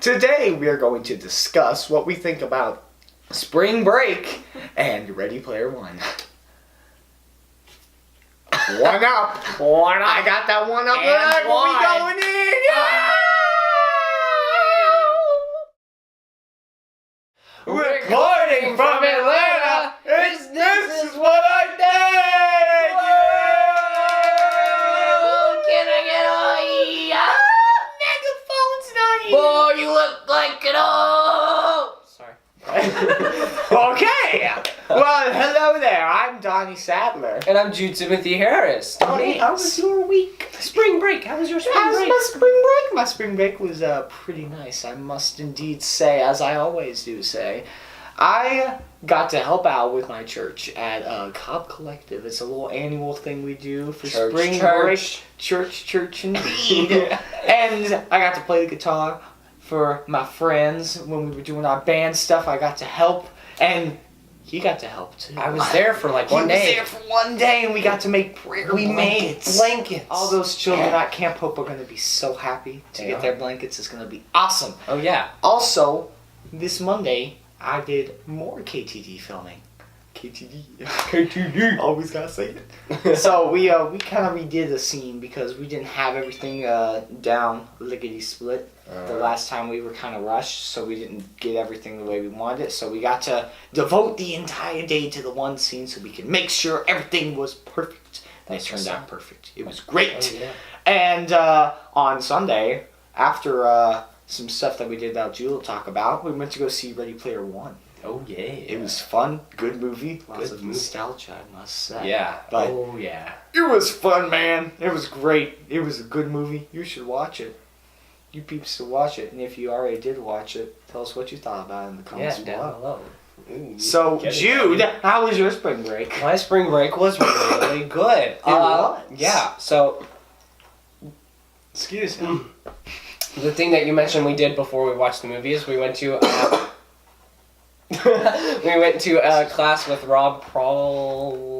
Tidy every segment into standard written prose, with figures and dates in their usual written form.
Today we are going to discuss what we think about Spring Break and Ready Player One. One up. I got that one up there. We going in. Yeah! Recording from Atlanta. This is what I think. Can I get a megaphone's not here? Boy, you look like it all. Sorry. Okay. Well, hello there. I'm Donny Sadler. And I'm Jude Timothy Harris. Donny, how was your week? Spring break. How was your spring break? My spring break was pretty nice, I must indeed say, as I always do say. I got to help out with my church at Cobb Collective. It's a little annual thing we do for spring break. Church indeed. And I got to play the guitar for my friends when we were doing our band stuff. I got to help, and he got to help too. I was there for like one day. He was there for one day, and we got to make prayer blankets. Made blankets. All those children at Camp Hope are going to be so happy to get their blankets. It's going to be awesome. Oh yeah. Also, this Monday, I did more KTD filming. KTD. Always gotta say it. So we kind of redid the scene because we didn't have everything down lickety split. The last time we were kind of rushed, so we didn't get everything the way we wanted it. So we got to devote the entire day to the one scene so we could make sure everything was perfect. And it turned out perfect. It was great. Oh, yeah. And on Sunday, after some stuff that we did that Jude will talk about, we went to go see Ready Player One. Oh yeah. It was fun, good movie, lots of nostalgia, I must say. Yeah. But oh yeah. it was fun, man. It was great. It was a good movie. You should watch it. You peeps should watch it, and if you already did watch it, tell us what you thought about it in the comments down below. Ooh, So, Jude, how was your spring break? My spring break was really good. It was? Yeah. So Excuse me. the thing that you mentioned we did before we watched the movie is we went to a class with Rob Prolgo.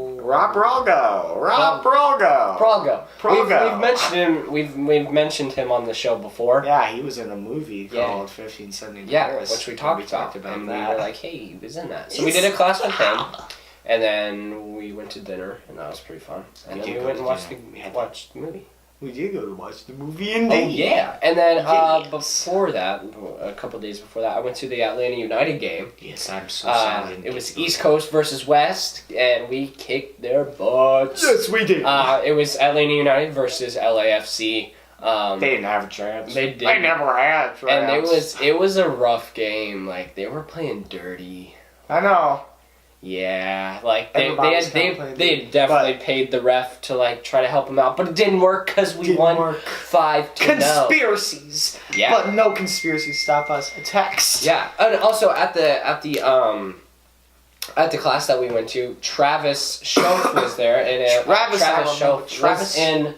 We've mentioned him on the show before. Yeah, he was in a movie called 1570 Paris, which we talked about and that. We were like, hey, he was in that. So we did a class with him, and then we went to dinner, and that was pretty fun. And then we went and watched the movie. We did go to watch the movie indeed. Oh yeah, and then before that, a couple days before that, I went to the Atlanta United game. Yes, I'm so sad. It was East Coast versus West, and we kicked their butts. Yes, we did. It was Atlanta United versus LAFC. They didn't have a chance. They didn't. They never had a chance. And it was a rough game. Like, they were playing dirty. I know. Yeah, like they definitely paid the ref to like try to help him out, but it didn't work because we won 5-0. Conspiracies. Yeah. But no conspiracies stop us attacks. Yeah, and also at the class that we went to, Travis Schoaf was there, and Travis Schoaf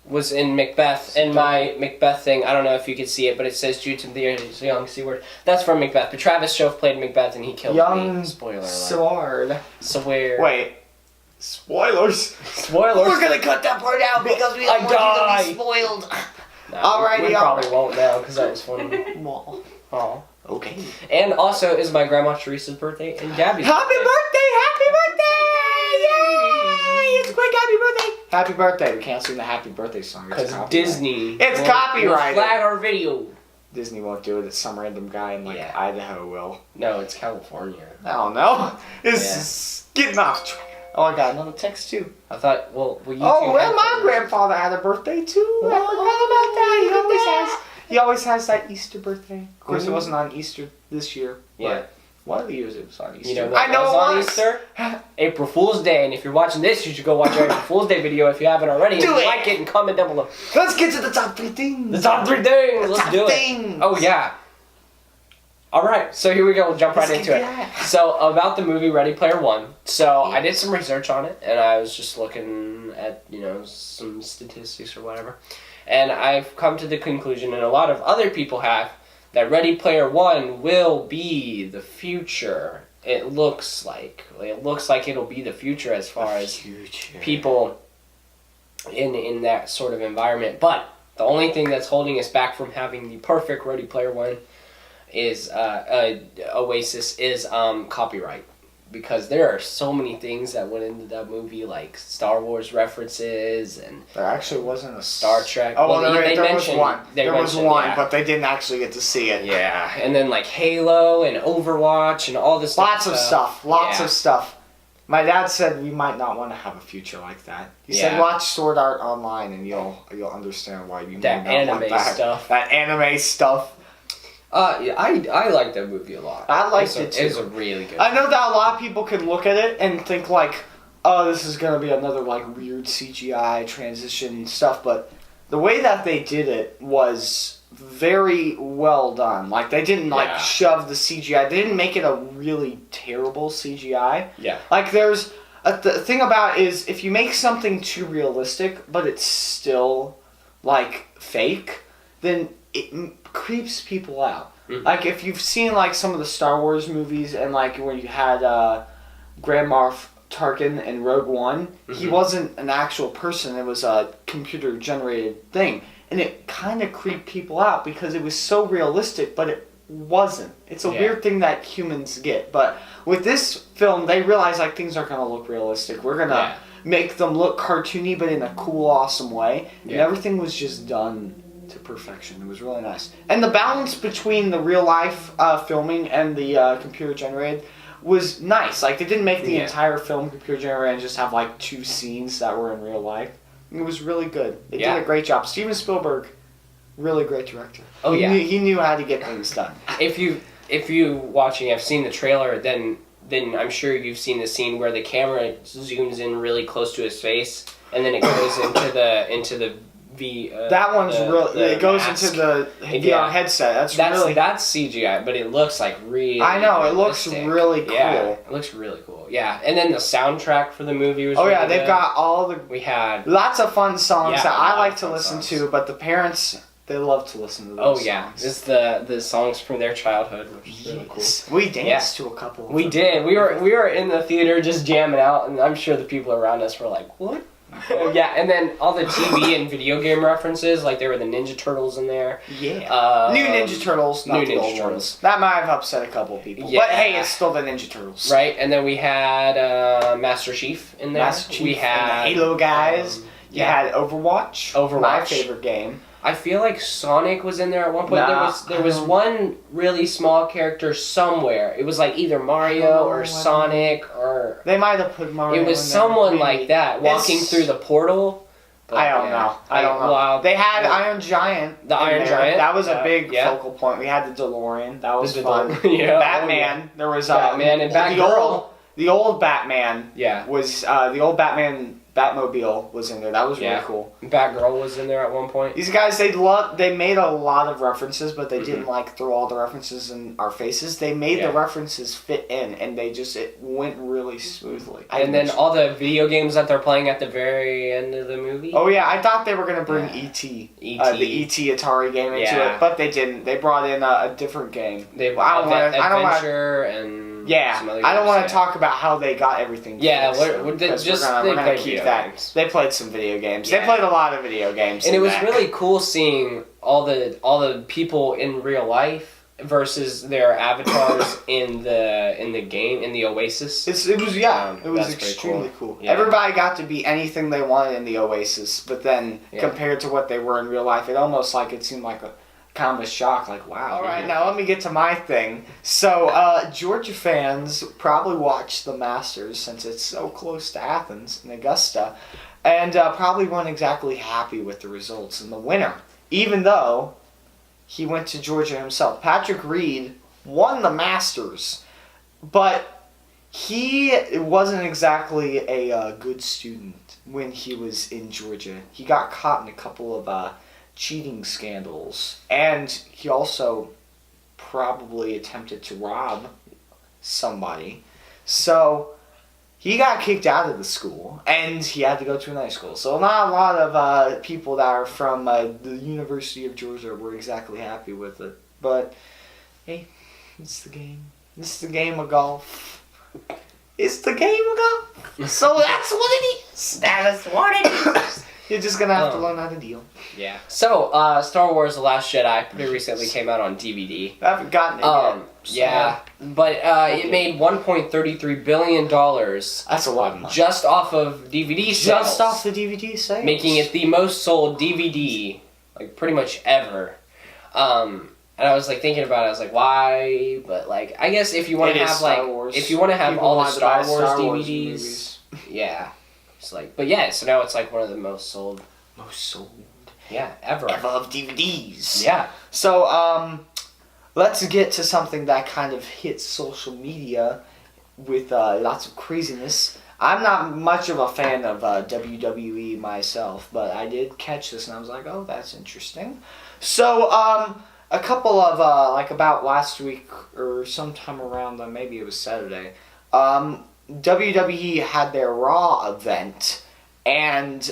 was in Macbeth, and my Macbeth thing, I don't know if you can see it, but it says Jude Timothy Young C-word. That's from Macbeth, but Travis Schoaf played Macbeth and he killed me. Spoiler alert. Sword. Swear. Wait. Spoilers. We're gonna cut that part out because we don't want you to be spoiled. No, Alrighty, we probably won't now because that was funny. Oh. Okay. And also, is my grandma Teresa's birthday and Gabby's Happy birthday! Happy birthday! Yay! It's a quick happy birthday! Happy birthday. We can't sing the happy birthday song. Because Disney. It's copyrighted. Flag our video. Disney won't do it. It's some random guy in Idaho will. No, it's California. I don't know. It's getting off track. Oh, I got another text too. I thought, well you my grandfather had a birthday too. I forgot about that. He always has that Easter birthday. Of course, it wasn't on Easter this year. Yeah. One of the years it was on Easter. You know what was on Easter? April Fool's Day. And if you're watching this, you should go watch our April Fool's Day video if you haven't already. Like it and comment down below. Let's get to the top 3 things. The top 3 things. Let's do it. Oh, yeah. Alright, so here we go. We'll jump right into it. So, about the movie Ready Player One. So, I did some research on it, and I was just looking at, some statistics or whatever. And I've come to the conclusion, and a lot of other people have, that Ready Player One will be the future. It looks like it'll be the future as far as people in that sort of environment. But The only thing that's holding us back from having the perfect Ready Player One is Oasis is copyright. Because there are so many things that went into that movie, like Star Wars references and there actually wasn't a Star Trek. Oh, well, there was one. There was one, yeah. But they didn't actually get to see it. Yeah, and then like Halo and Overwatch and all this. Lots of stuff. My dad said we might not want to have a future like that. He said watch Sword Art Online and you'll understand why you that might not want that. Stuff. That anime stuff. Yeah, I like that movie a lot. I liked it too. It was a really good. I know that a lot of people can look at it and think like, oh, this is gonna be another like weird CGI transition stuff, but the way that they did it was very well done. Like they didn't like shove the CGI. They didn't make it a really terrible CGI. Yeah. Like there's the thing about it is if you make something too realistic, but it's still like fake, then it creeps people out. Mm-hmm. Like if you've seen like some of the Star Wars movies and like when you had Grand Moff Tarkin in Rogue One, he wasn't an actual person. It was a computer generated thing, and it kind of creeped people out because it was so realistic, but it wasn't. It's a weird thing that humans get. But with this film, they realize like things aren't gonna look realistic. We're gonna make them look cartoony, but in a cool, awesome way, and everything was just done to perfection. It was really nice. And the balance between the real life filming and the computer generated was nice. Like they didn't make the entire film computer generated and just have like 2 scenes that were in real life. It was really good. They did a great job. Steven Spielberg, really great director. Oh he knew how to get things done. If you watching have seen the trailer, then I'm sure you've seen the scene where the camera zooms in really close to his face and then it goes into the that one's it goes mask. Into the VR headset. That's CGI, but it looks like really. I know realistic. It looks really cool. Yeah, it looks really cool. Yeah, and then the soundtrack for the movie was. Oh really they've good. got all the. We had lots of fun songs that I like to listen to, but the parents they love to listen to those. songs. It's the songs from their childhood, which is really cool. We danced to a couple. We did. We were in the theater just jamming out, and I'm sure the people around us were like, "What?" And then all the TV and video game references, like there were the Ninja Turtles in there. Yeah. New Ninja Turtles, not the old ones. That might have upset a couple people. Yeah. But hey, it's still the Ninja Turtles. Right, and then we had Master Chief in there. We had the Halo guys. You had Overwatch. My favorite game. I feel like Sonic was in there at one point. There was one really small character somewhere. It was like either Mario or Sonic or... They might have put Mario in there. It was someone like that walking through the portal. But I don't know. I don't know. Wow. They had Iron Giant. The Iron Giant. That was a big focal point. We had the DeLorean. That was fun. Batman. There was Batman and Batgirl. The old Batman. Yeah. Was the old Batman... Batmobile was in there. That was really cool. Batgirl was in there at one point. These guys, they made a lot of references, but they didn't like throw all the references in our faces. They made the references fit in, and it went really smoothly. And then all the video games that they're playing at the very end of the movie. Oh yeah, I thought they were gonna bring E.T. the E.T. Atari game into it, but they didn't. They brought in a different game. I don't want to talk about how they got everything. Yeah, we're gonna keep that. Games. They played some video games. Yeah. They played a lot of video games. And it was really cool seeing all the people in real life versus their avatars in the game in the Oasis. It was extremely cool. Yeah. Everybody got to be anything they wanted in the Oasis, but then compared to what they were in real life, it seemed like a kind of a shock, like, wow. All right, now let me get to my thing. So, Georgia fans probably watch the Masters since it's so close to Athens and Augusta, and probably weren't exactly happy with the results and the winner, even though he went to Georgia himself. Patrick Reed won the Masters, but he wasn't exactly a good student when he was in Georgia. He got caught in a couple of cheating scandals, and he also probably attempted to rob somebody. So he got kicked out of the school, and he had to go to a night school. So not a lot of people that are from the University of Georgia were exactly happy with it. But hey, it's the game. It's the game of golf. It's the game of golf. So that's what it is. That is what it is. You're just gonna have to learn how to deal. Yeah. So, Star Wars: The Last Jedi pretty recently came out on DVD. I haven't gotten it yet. Yeah, but it made $1.33 billion. That's a lot of money. Just off of DVD sales. Just off the DVD sales. Making it the most sold DVD, like, pretty much ever. And I was, like, thinking about it. I was like, why? But, like, I guess if you want to have, like... Wars. If you want to have People all the Star Wars DVDs. Movies, yeah. It's like... But, yeah, so now it's, like, one of the most sold... Most sold. Yeah, ever. Ever of DVDs. Yeah. So, let's get to something that kind of hits social media with lots of craziness. I'm not much of a fan of WWE myself, but I did catch this and I was like, oh, that's interesting. So, a couple of, like about last week or sometime around, maybe it was Saturday, WWE had their Raw event, and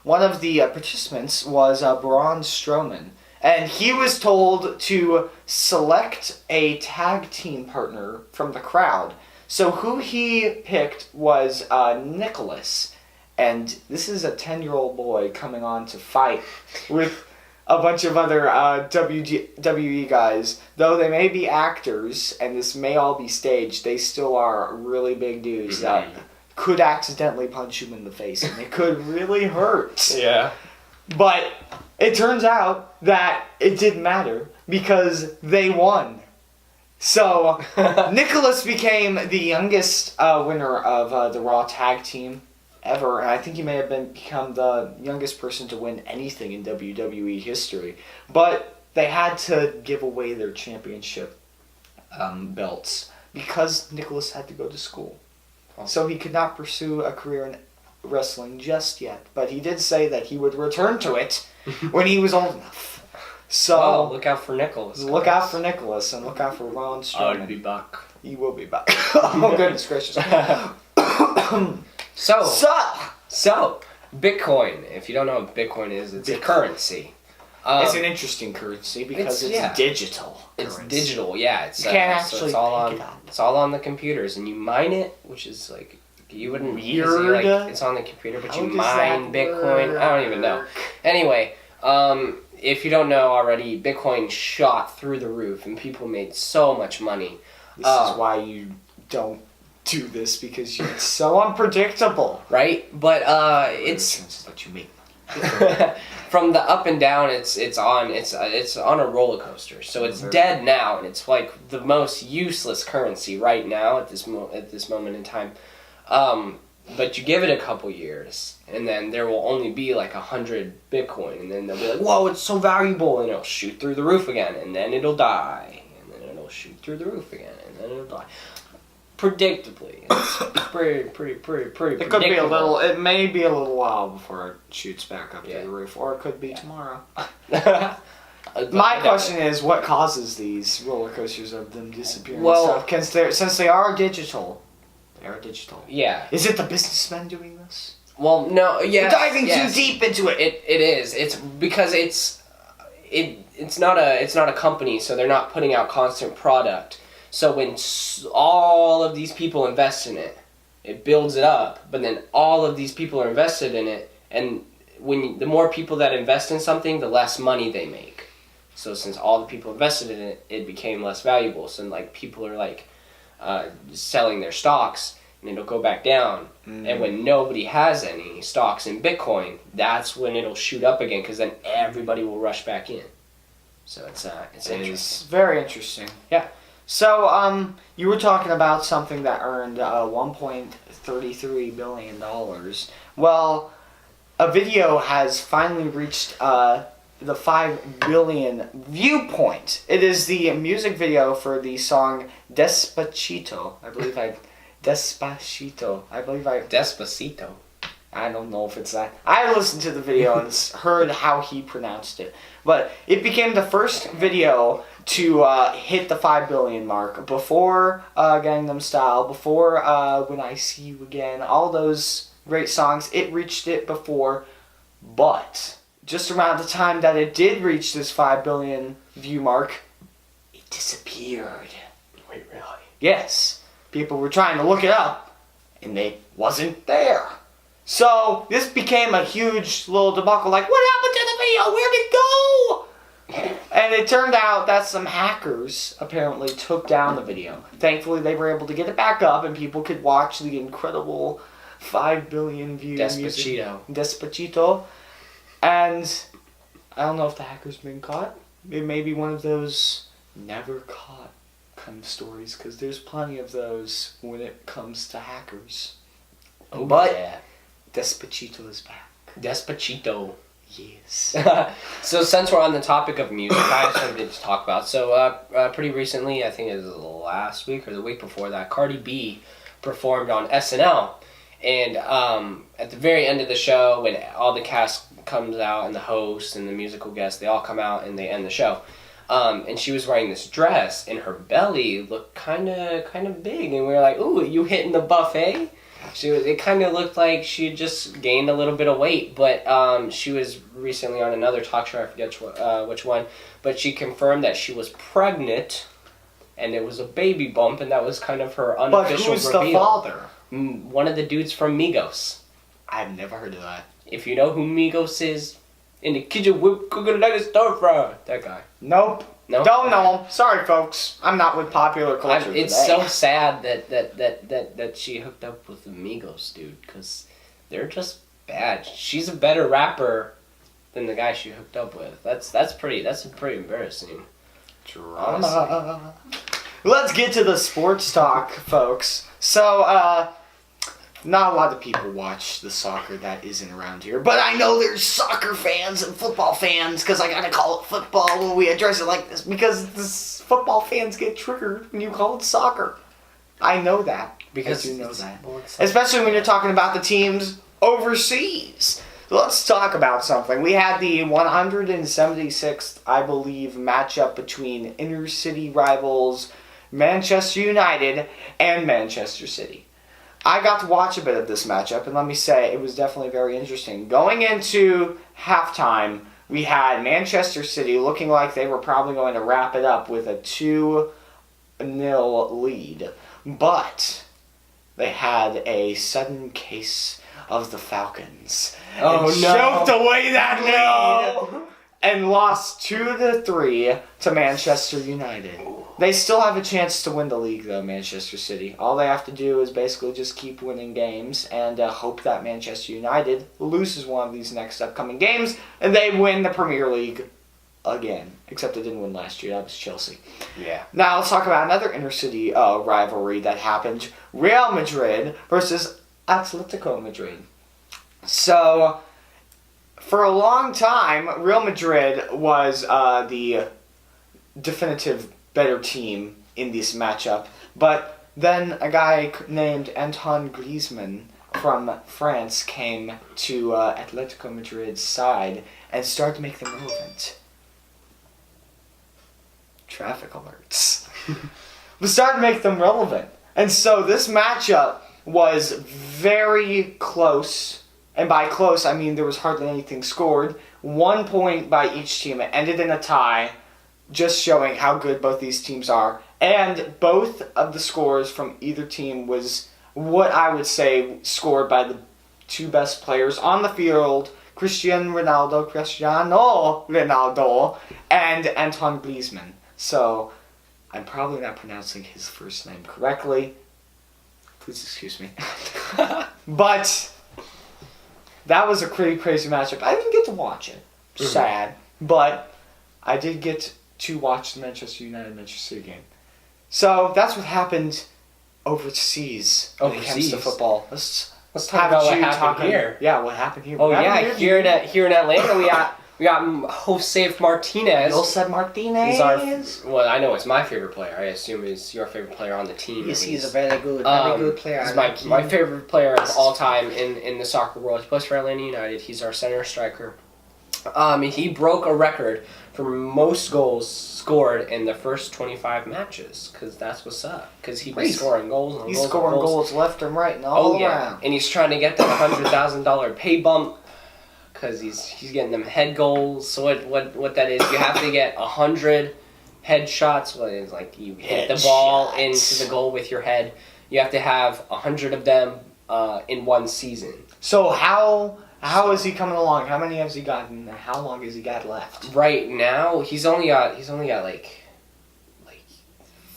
one of the participants was Braun Strowman. And he was told to select a tag team partner from the crowd. So who he picked was Nicholas. And this is a 10-year-old boy coming on to fight with a bunch of other WWE guys. Though they may be actors, and this may all be staged, they still are really big dudes that could accidentally punch him in the face. And it could really hurt. Yeah. But it turns out that it didn't matter because they won. So Nicholas became the youngest winner of the Raw Tag Team ever, and I think he may have become the youngest person to win anything in WWE history. But they had to give away their championship belts because Nicholas had to go to school. So he could not pursue a career in wrestling just yet. But he did say that he would return to it when he was old enough. So look out for Nicholas. Look out for Nicholas and look out for Braun Strowman. I'll be back. You will be back. Oh, goodness gracious. So, Bitcoin. If you don't know what Bitcoin is, it's a currency. It's an interesting currency because it's digital. It's digital, yeah. It's, you can't actually so it's all on the computers, and you mine it, which is like you wouldn't weird. It's on the computer, but you mine Bitcoin. I don't even know. Anyway, if you don't know already, Bitcoin shot through the roof, and people made so much money. This is why you don't do this, because it's so unpredictable. Right? But it's that you make from the up and down. It's on a roller coaster. So it's dead now, and it's like the most useless currency right now at this moment in time. But you give it a couple years, and then there will only be like 100 Bitcoin, and then they'll be like, "Whoa, it's so valuable," and it'll shoot through the roof again, and then it'll die, and then it'll shoot through the roof again, and then it'll die. Predictably, it's pretty predictable. It could be a little. It may be a little while before it shoots back up to the roof, or it could be tomorrow. My question is, what causes these roller coasters of them disappearing? Well, since they are digital. They are digital. Yeah. Is it the businessmen doing this? Well, no. Yeah. We're diving too deep into it. It is. It's because it's not a company, so they're not putting out constant product. So when all of these people invest in it, it builds it up. But then all of these people are invested in it, and the more people that invest in something, the less money they make. So since all the people invested in it, it became less valuable. So like people are like selling their stocks, and it'll go back down. And when nobody has any stocks in Bitcoin, that's when it'll shoot up again, because then everybody will rush back in. So it's interesting. It's very interesting. Yeah. So you were talking about something that earned $1.33 billion. Well, a video has finally reached the 5 billion viewpoint. It is the music video for the song Despacito. Despacito. I don't know if it's that. I listened to the video and heard how he pronounced it. But it became the first video to hit the 5 billion mark. Before Gangnam Style, before When I See You Again, all those great songs, it reached it before. But just around the time that it did reach this 5 billion view mark, it disappeared. Wait, really? Yes. People were trying to look it up, and it wasn't there. So this became a huge little debacle. Like, what happened to the video? Where'd it go? And it turned out that some hackers apparently took down the video. Thankfully, they were able to get it back up, and people could watch the incredible 5 billion view Despacito. And I don't know if the hacker's been caught. It may be one of those never caught kind of stories, because there's plenty of those when it comes to hackers. Oh, but yeah. Despacito is back. Despacito. Yes. So since we're on the topic of music, I have something to talk about. So pretty recently, I think it was last week or the week before that, Cardi B performed on SNL. And at the very end of the show, when all the cast comes out and the host and the musical guests, they all come out and they end the show. And she was wearing this dress, and her belly looked kind of big. And we were like, ooh, you hitting the buffet? It kind of looked like she had just gained a little bit of weight, but she was recently on another talk show, I forget which one, but she confirmed that she was pregnant, and it was a baby bump, and that was kind of her unofficial reveal. But who's the father? One of the dudes from Migos. I've never heard of that. If you know who Migos is, in the kitchen, we're cooking like a stir fry. That guy. Nope. No? Don't know him. Sorry, folks. I'm not with popular culture It's today. so sad that she hooked up with the Migos dude, because they're just bad. She's a better rapper than the guy she hooked up with. That's pretty embarrassing. Drama. Let's get to the sports talk, folks. So, not a lot of people watch the soccer that isn't around here, but I know there's soccer fans and football fans, because I gotta call it football when we address it like this, because this football fans get triggered when you call it soccer. I know that. Because you know that. Especially when you're talking about the teams overseas. Let's talk about something. We had the 176th, I believe, matchup between inner city rivals Manchester United and Manchester City. I got to watch a bit of this matchup, and let me say, it was definitely very interesting. Going into halftime, we had Manchester City looking like they were probably going to wrap it up with a 2-0 lead. But they had a sudden case of the Falcons. Oh, and no. choked away that lead and lost 2-3 to Manchester United. They still have a chance to win the league, though, Manchester City. All they have to do is basically just keep winning games and hope that Manchester United loses one of these next upcoming games and they win the Premier League again. Except they didn't win last year. That was Chelsea. Yeah. Now let's talk about another inter-city rivalry that happened. Real Madrid versus Atletico Madrid. So, for a long time, Real Madrid was the definitive better team in this matchup. But then a guy named Antoine Griezmann from France came to Atletico Madrid's side and started to make them relevant. Traffic alerts. We started to make them relevant. And so this matchup was very close. And by close, I mean there was hardly anything scored. 1 point by each team. It ended in a tie, just showing how good both these teams are. And both of the scores from either team was what I would say scored by the two best players on the field, Cristiano Ronaldo, and Antoine Griezmann. So, I'm probably not pronouncing his first name correctly. Please excuse me. But that was a pretty crazy matchup. I didn't get to watch it. Sad. But I did get to watch the Manchester United-Manchester City game. So that's what happened overseas when it comes to football. Let's talk about what happened here. Yeah, what happened here. Oh yeah, here in Atlanta we got Jose Martinez. Jose Martinez. Well, I know it's my favorite player. I assume he's your favorite player on the team. Yes, he's a very good player. He's my favorite player of all time in the soccer world. He plays for Atlanta United. He's our center striker. He broke a record for most goals scored in the first 25 matches, because that's what's up. Because he was scoring goals and he's goals scoring and goals left and right and all around. And he's trying to get that $100,000 pay bump, because he's getting them head goals. So what that is, you have to get 100 head shots. Well, it's like you hit the ball into the goal with your head. You have to have 100 of them in one season. So how is he coming along? How many has he gotten? How long has he got left? Right now, he's only got like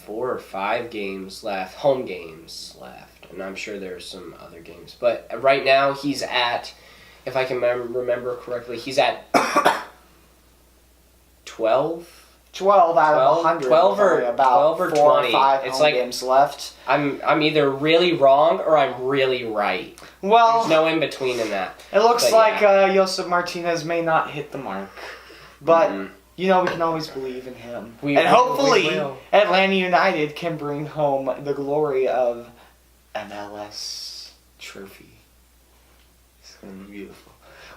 4 or 5 games left, home games left, and I'm sure there's some other games. But right now, he's at, if I can remember correctly, he's at 12. 12 out of 100. 12 or about 12 or 4 20. or 5 it's home like games left. I'm either really wrong or I'm really right. Well, there's no in between in that. It looks but like Josep Martinez may not hit the mark, but we can always believe in him. Hopefully, Atlanta United can bring home the glory of MLS trophy. It's gonna be beautiful.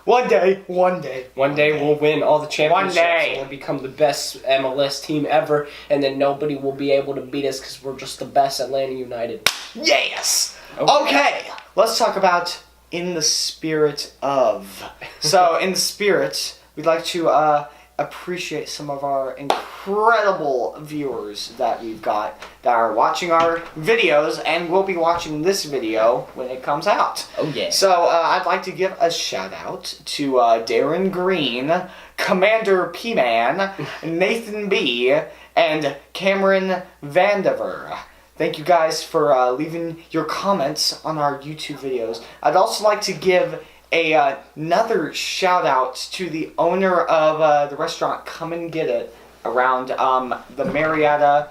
One day. One day we'll win all the championships. One day. We'll become the best MLS team ever, and then nobody will be able to beat us because we're just the best Atlanta United. Yes! Okay, let's talk about In the Spirit of. So, in the spirit, we'd like to appreciate some of our incredible viewers that we've got that are watching our videos and will be watching this video when it comes out. Oh yeah. So I'd like to give a shout out to Darren Green, Commander P-Man, Nathan B, and Cameron Vandiver. Thank you guys for leaving your comments on our YouTube videos. I'd also like to give another shout out to the owner of the restaurant Come and Get It around the Marietta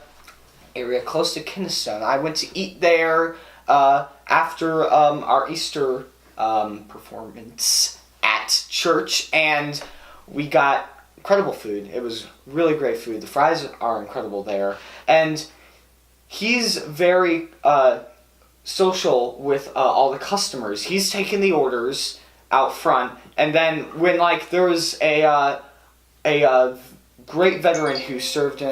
area close to Keystone. I went to eat there after our Easter performance at church, and we got incredible food. It was really great food. The fries are incredible there, and he's very social with all the customers. He's taking the orders out front, and then when there was a great veteran who served in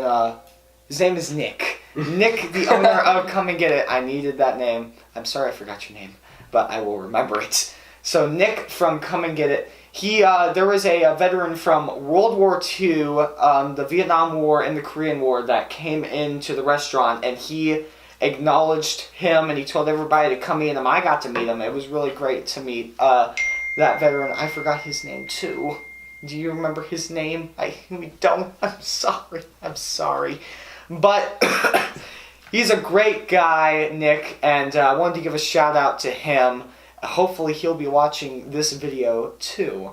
his name is Nick. Nick, the owner of Come and Get It. I needed that name. I'm sorry I forgot your name, but I will remember it. So Nick from Come and Get It. He there was a veteran from World War II, the Vietnam War and the Korean War that came into the restaurant, and he acknowledged him, and he told everybody to come in, and I got to meet him. It was really great to meet that veteran. I forgot his name too. Do you remember his name? We don't. I'm sorry. But he's a great guy, Nick, and I wanted to give a shout out to him. Hopefully he'll be watching this video too.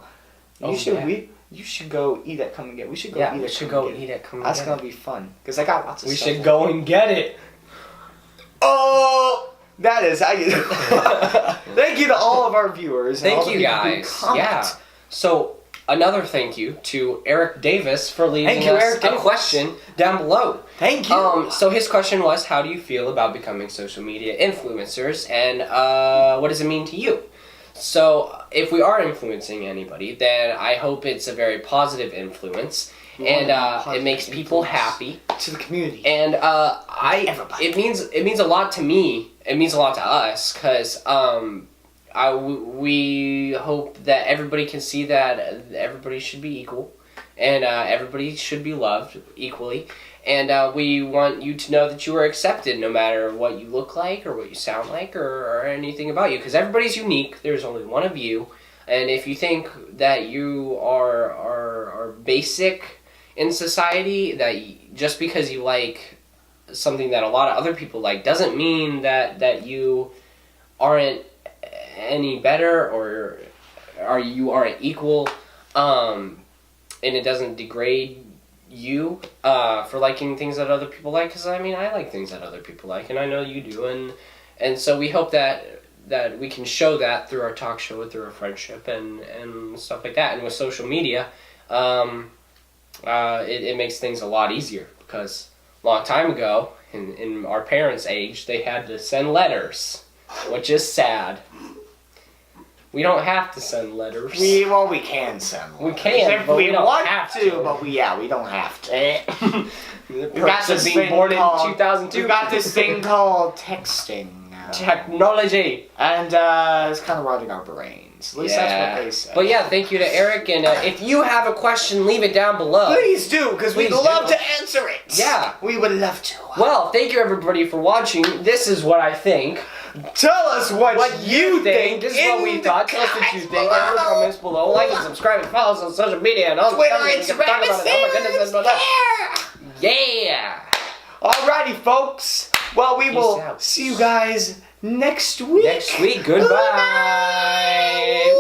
You should go eat at Come and Get. We should go eat at Come and Get. We should go eat at Come and Get. That's gonna be fun because I got lots of stuff. We should go and get it. Oh, that is how you. Thank you to all of our viewers. Thank you guys. Yeah. So another thank you to Eric Davis for leaving us a question down below. Thank you. So his question was, how do you feel about becoming social media influencers, and what does it mean to you? So if we are influencing anybody, then I hope it's a very positive influence, and it makes people happy. To the community. And everybody. It means a lot to me. It means a lot to us, because we hope that everybody can see that everybody should be equal, and everybody should be loved equally, and we want you to know that you are accepted no matter what you look like or what you sound like or anything about you, because everybody's unique. There's only one of you, and if you think that you are basic in society, that just because you like something that a lot of other people like doesn't mean that you aren't any better or you aren't equal, and it doesn't degrade you for liking things that other people like, because I like things that other people like, and I know you do, and so we hope that we can show that through our talk show, through our friendship and stuff like that. And with social media, it makes things a lot easier, because a long time ago in our parents' age, they had to send letters, which is sad. We don't have to send letters. We can send letters. We can, but we don't want have to. But we don't have to. We got this being born in 2002. We've got this thing called texting. Technology. And it's kind of rotting our brains. At least that's what they say. But yeah, thank you to Eric. And if you have a question, leave it down below. Please do, because we'd love to answer it. Yeah. We would love to. Well, thank you everybody for watching. This is what I think. Tell us what you think. This is what we thought. Tell us what you think. Leave the comments below. Like and subscribe and follow us on social media and all Twitter, the Instagram, Oh my goodness. Yeah. Alrighty, folks. Well, we will out. see you guys next week. Goodbye.